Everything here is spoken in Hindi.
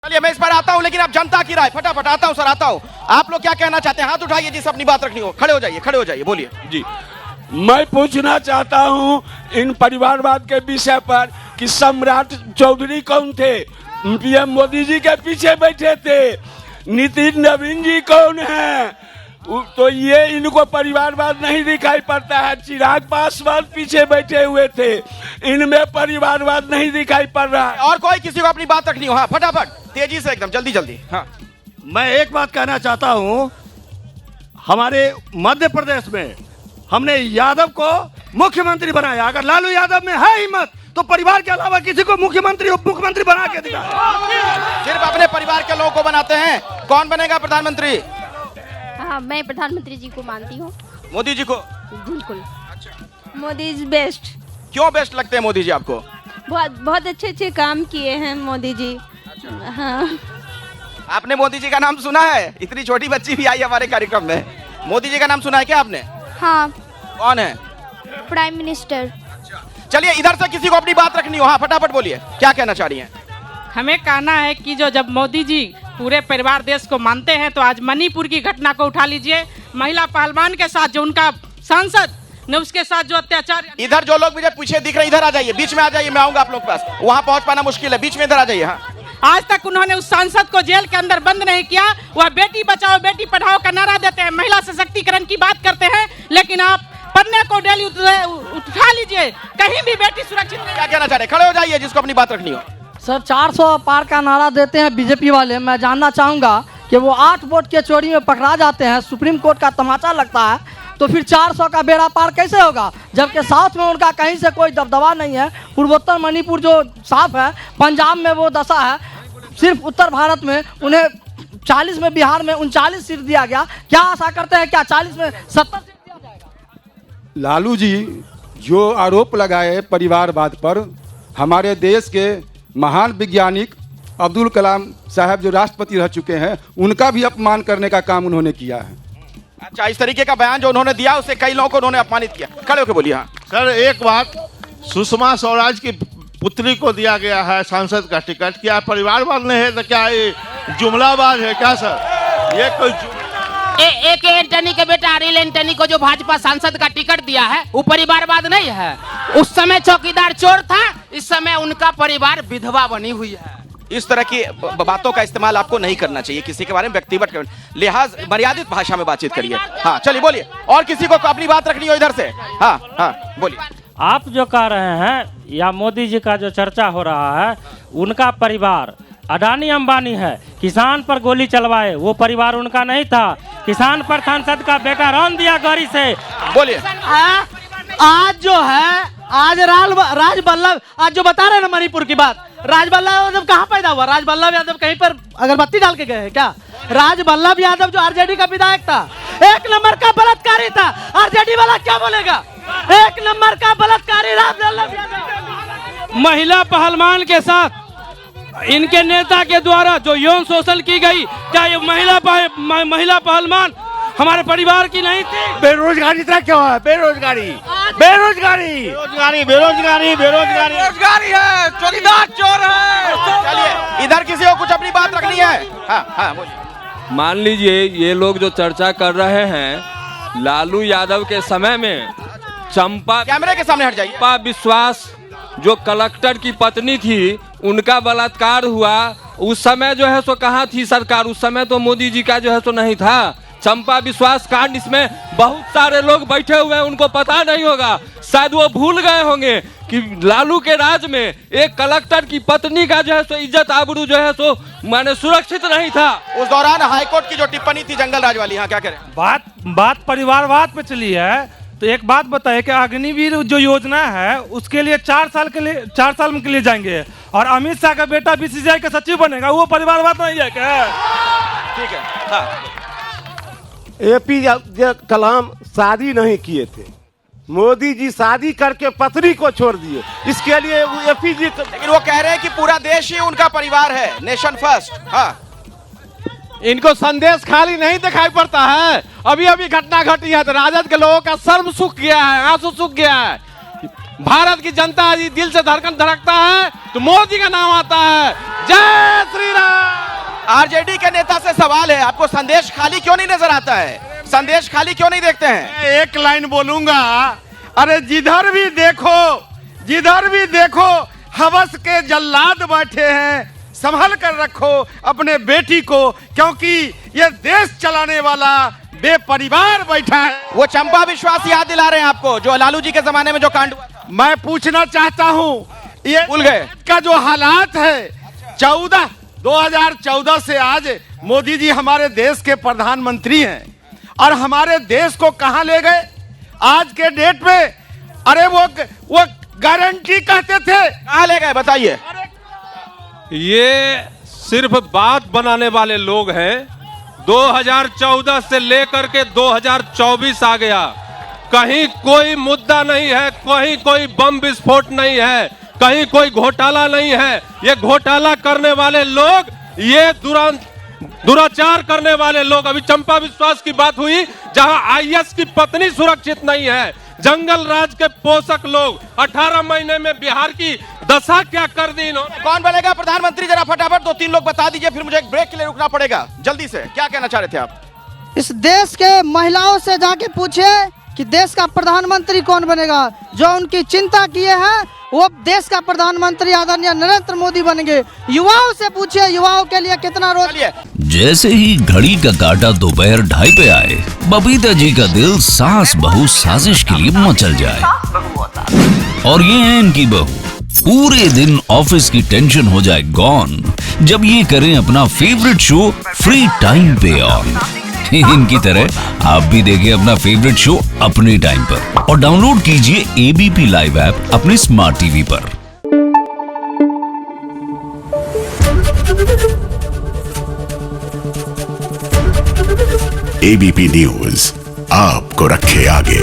चलिए मैं इस पर आता हूं, लेकिन अब जनता की राय फटाफट आता हूं सर, आता हूं। आप लोग क्या कहना चाहते हैं? हाथ उठाइए जिस अपनी बात रखनी हो। खड़े हो जाइए, खड़े हो जाइए, बोलिए जी। मैं पूछना चाहता हूं इन परिवारवाद के विषय पर कि सम्राट चौधरी कौन थे? पीएम मोदी जी के पीछे बैठे थे। नितिन नवीन जी कौन है? तो ये इनको परिवारवाद नहीं दिखाई पड़ता है। चिराग पासवान पीछे बैठे हुए थे, इनमें परिवारवाद नहीं दिखाई पड़ रहा है। और कोई किसी को अपनी बात रखनी हो? हाँ फटाफट, तेजी से, एकदम जल्दी जल्दी। हाँ मैं एक बात कहना चाहता हूं, हमारे मध्य प्रदेश में हमने यादव को मुख्यमंत्री बनाया। अगर लालू यादव में है हिम्मत तो परिवार के अलावा किसी को मुख्यमंत्री उप मुख्यमंत्री बना के दिखाए। सिर्फ अपने परिवार के लोगों को बनाते हैं। कौन बनेगा प्रधानमंत्री? हाँ, मैं प्रधानमंत्री जी को मानती हूँ। मोदी जी को? बिल्कुल। Modi is best. क्यों बेस्ट लगते हैं मोदी जी आपको? बहुत बहुत अच्छे अच्छे काम किए हैं मोदी जी। हाँ। आपने मोदी जी का नाम सुना है? इतनी छोटी बच्ची भी आई हमारे कार्यक्रम में। मोदी जी का नाम सुना है क्या आपने? हाँ। कौन है? Prime minister. चलिए इधर से किसी को अपनी बात रखनी हो। हाँ फटाफट बोलिए, क्या कहना चाह रही हैं? हमें कहना है कि जब मोदी जी पूरे परिवार देश को मानते हैं तो आज मणिपुर की घटना को उठा लीजिए। महिला पहलवान के साथ जो उनका सांसद ने उसके साथ जो अत्याचार। इधर जो लोग मुझे पीछे दिख रहे, इधर आ जाइए, बीच में आ जाइए, मैं आऊंगा आप लोग पास। वहां पहुंच पाना मुश्किल है, बीच में इधर आ जाइए। हाँ आज तक उन्होंने उस सांसद को जेल के अंदर बंद नहीं किया। वह बेटी बचाओ बेटी पढ़ाओ का नारा देते हैं, महिला सशक्तिकरण की बात करते हैं, लेकिन आप पन्ने को डेली उठा लीजिए, कहीं भी बेटी सुरक्षित नहीं। क्या कहना चाह रहे? खड़े हो जाइए जिसको अपनी बात रखनी हो। सर 400 पार का नारा देते हैं बीजेपी वाले। मैं जानना चाहूँगा कि वो 8 वोट के चोरी में पकड़ा जाते हैं, सुप्रीम कोर्ट का तमाचा लगता है, तो फिर 400 का बेड़ा पार कैसे होगा? जबकि साउथ में उनका कहीं से कोई दबदबा नहीं है। पूर्वोत्तर मणिपुर जो साफ है, पंजाब में वो दशा है। सिर्फ उत्तर भारत में उन्हें 40 में, बिहार में 39 सीट दिया गया। क्या आशा करते हैं क्या 40 में 70 सीट दिया जाएगा? लालू जी जो आरोप लगाए परिवारवाद पर, हमारे देश के महान वैज्ञानिक अब्दुल कलाम साहब जो राष्ट्रपति रह चुके हैं, उनका भी अपमान करने का काम उन्होंने किया है। अच्छा, इस तरीके का बयान जो उन्होंने दिया उससे कई लोगों को उन्होंने अपमानित किया। खड़े होकर बोलिए। हाँ सर एक बात, सुषमा स्वराज की पुत्री को दिया गया है सांसद का टिकट। क्या परिवारवाद नहीं है तो क्या ये जुमलाबाज है क्या सर? ये कोई एक एंटनी के बेटा अनिल एंटनी को जो भाजपा सांसद का टिकट दिया है वो परिवारवाद नहीं है? उस समय चौकीदार चोर था, इस समय उनका परिवार विधवा बनी हुई है। इस तरह की बातों का इस्तेमाल आपको नहीं करना चाहिए, किसी के बारे में व्यक्तिगत लिहाज, मर्यादित भाषा में बातचीत करिए। हाँ चलिए बोलिए, और किसी को अपनी बात रखनी हो इधर से। हाँ हाँ बोलिए। आप जो कह रहे हैं या मोदी जी का जो चर्चा हो रहा है, उनका परिवार अडानी अंबानी है। किसान पर गोली चलवाए, वो परिवार उनका नहीं था। किसान पर सांसद का बेटा रौन दिया गाड़ी से। बोलिए। आज जो है, आज राजवल्लभ, आज जो बता रहे हैं ना मणिपुर की बात, राजवल्लभ यादव कहाँ पैदा हुआ? राजवल्लभ यादव कहीं पर अगरबत्ती डाल के गए हैं क्या? राजवल्लभ यादव जो आरजेडी का विधायक था, 1 नंबर का बलात्कारी था। आरजेडी वाला क्या बोलेगा? 1 नंबर का बलात्कारी राजवल्लभ यादव। महिला पहलवान के साथ इनके नेता के द्वारा जो यौन शोषण की गई, क्या ये महिला पहलवान हमारे परिवार की नहीं थी? बेरोजगारी इतना क्यों है? बेरोजगारी है, चौकीदार चोर है। चलिए इधर किसी को कुछ अपनी बात रखनी है? हाँ हाँ बोलिए। मान लीजिए ये लोग जो चर्चा कर रहे हैं, लालू यादव के समय में चंपा, कैमरे के सामने हट जाइए। चंपा विश्वास जो कलेक्टर की पत्नी थी, उनका बलात्कार हुआ। उस समय जो है सो कहाँ थी सरकार? उस समय तो मोदी जी का जो है सो नहीं था। चंपा विश्वास कांड, इसमें बहुत सारे लोग बैठे हुए हैं, उनको पता नहीं होगा, शायद वो भूल गए होंगे कि लालू के राज में एक कलेक्टर की पत्नी का जो है सो इज्जत आबरू जो है सो माने सुरक्षित नहीं था। उस दौरान हाईकोर्ट की जो टिप्पणी थी जंगल राज वाली, हाँ क्या करें? बात परिवारवाद पे चली है, तो एक बात बताइए कि अग्निवीर जो योजना है उसके लिए 4 साल के लिए जाएंगे, और अमित शाह का बेटा बीसीसीआई का सचिव बनेगा, वो परिवारवाद नहीं है क्या? ठीक है। हाँ एपीजे कलाम शादी नहीं किए थे, मोदी जी शादी करके पत्नी को छोड़ दिए। इसके लिए एपीजे, लेकिन वो कह रहे हैं कि पूरा देश ही उनका परिवार है, नेशन फर्स्ट। हाँ इनको संदेश खाली नहीं दिखाई पड़ता है। अभी अभी घटना घटी है तो राजद के लोगों का शर्म सूख गया है, आंसू सूख गया है। भारत की जनता दिल से धड़कन धड़कता है तो मोदी का नाम आता है। जय श्री राम। आरजेडी के नेता से सवाल है, आपको संदेश खाली क्यों नहीं नजर आता है? संदेश खाली क्यों नहीं देखते हैं? एक लाइन बोलूंगा, अरे जिधर भी देखो हवस के जल्लाद बैठे हैं, संभल कर रखो अपने बेटी को, क्योंकि ये देश चलाने वाला बेपरिवार बैठा है। वो चंपा विश्वास याद दिला रहे हैं आपको, जो लालू जी के जमाने में जो कांड हुआ था। मैं पूछना चाहता हूँ, ये भूल गए का जो हालात है 2014 से आज मोदी जी हमारे देश के प्रधानमंत्री हैं और हमारे देश को कहां ले गए आज के डेट में? अरे वो गारंटी कहते थे, कहां ले गए बताइए? ये सिर्फ बात बनाने वाले लोग हैं। 2014 से लेकर के 2024 आ गया, कहीं कोई मुद्दा नहीं है, कहीं कोई बम विस्फोट नहीं है, कहीं कोई घोटाला नहीं है। ये घोटाला करने वाले लोग, ये दुराचार करने वाले लोग। अभी चंपा विश्वास की बात हुई, जहां आईएएस की पत्नी सुरक्षित नहीं है, जंगल राज के पोषक लोग 18 महीने में बिहार की दशा क्या कर दी इन्होंने। कौन बनेगा प्रधानमंत्री? जरा फटाफट 2-3 लोग बता दीजिए, फिर मुझे एक ब्रेक के लिए रुकना पड़ेगा। जल्दी से क्या कहना चाह रहे थे आप? इस देश के महिलाओं से जाके पूछिए कि देश का प्रधानमंत्री कौन बनेगा। जो उनकी चिंता किए हैं वो देश का प्रधानमंत्री आदरणीय नरेंद्र मोदी बनेंगे। युवाओं से पूछिए, युवाओं के लिए कितना रोजगार। जैसे ही घड़ी का काटा दोपहर 2:30 पे आए, बबीता जी का दिल सास बहू साजिश के लिए मचल जाए। और ये है इनकी बहू, पूरे दिन ऑफिस की टेंशन हो जाए गॉन जब ये करें अपना फेवरेट शो फ्री टाइम पे ऑन। इनकी तरह आप भी देखिए अपना फेवरेट शो अपने टाइम पर और डाउनलोड कीजिए एबीपी लाइव ऐप अपने स्मार्ट टीवी पर। एबीपी न्यूज आपको रखे आगे।